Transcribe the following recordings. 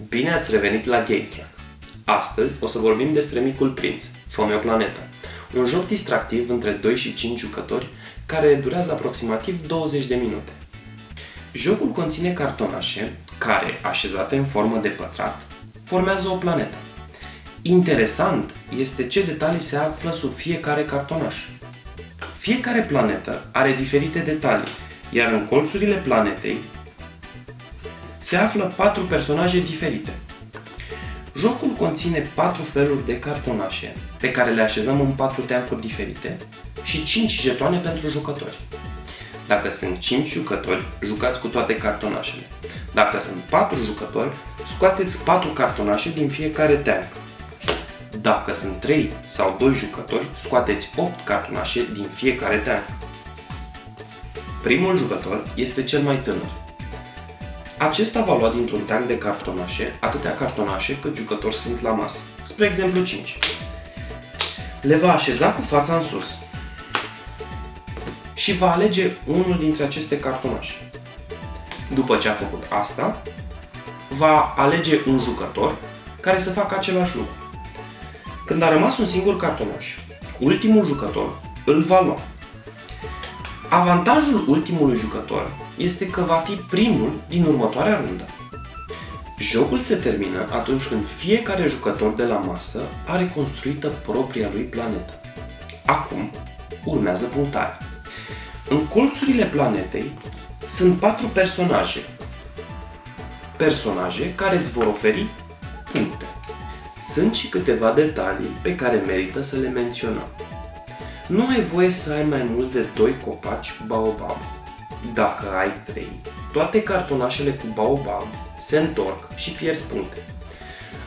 Bine ați revenit la GameTrack! Astăzi o să vorbim despre Micul Prinț, Fă-mi o planetă, un joc distractiv între 2 și 5 jucători care durează aproximativ 20 de minute. Jocul conține cartonașe care, așezate în formă de pătrat, formează o planetă. Interesant este ce detalii se află sub fiecare cartonaș. Fiecare planetă are diferite detalii, iar în colțurile planetei se află 4 personaje diferite. Jocul conține 4 feluri de cartonașe, pe care le așezăm în 4 teancuri diferite, și 5 jetoane pentru jucători. Dacă sunt 5 jucători, jucați cu toate cartonașele. Dacă sunt 4 jucători, scoateți 4 cartonașe din fiecare teanc. Dacă sunt 3 sau 2 jucători, scoateți 8 cartonașe din fiecare teanc. Primul jucător este cel mai tânăr. Acesta va lua dintr-un teanc de cartonașe atâtea cartonașe cât jucători sunt la masă, spre exemplu 5. Le va așeza cu fața în sus și va alege unul dintre aceste cartonașe. După ce a făcut asta, va alege un jucător care să facă același lucru. Când a rămas un singur cartonaș, ultimul jucător îl va lua. Avantajul ultimului jucător este că va fi primul din următoarea rundă. Jocul se termină atunci când fiecare jucător de la masă are construită propria lui planetă. Acum urmează punctarea. În colțurile planetei sunt 4 personaje. Personaje care îți vor oferi puncte. Sunt și câteva detalii pe care merită să le menționăm. Nu ai voie să ai mai mult de 2 copaci baobab. Dacă ai 3, toate cartonașele cu baobab se întorc și pierzi puncte.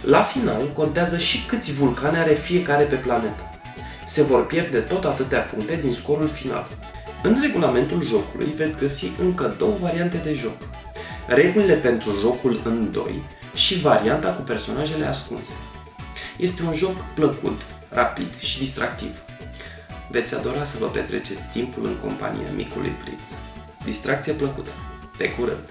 La final contează și câți vulcani are fiecare pe planetă. Se vor pierde tot atâtea puncte din scorul final. În regulamentul jocului veți găsi încă 2 variante de joc. Regulile pentru jocul în 2 și varianta cu personajele ascunse. Este un joc plăcut, rapid și distractiv. Veți adora să vă petreceți timpul în compania Micului Prinț. Distracție plăcută! Pe curând!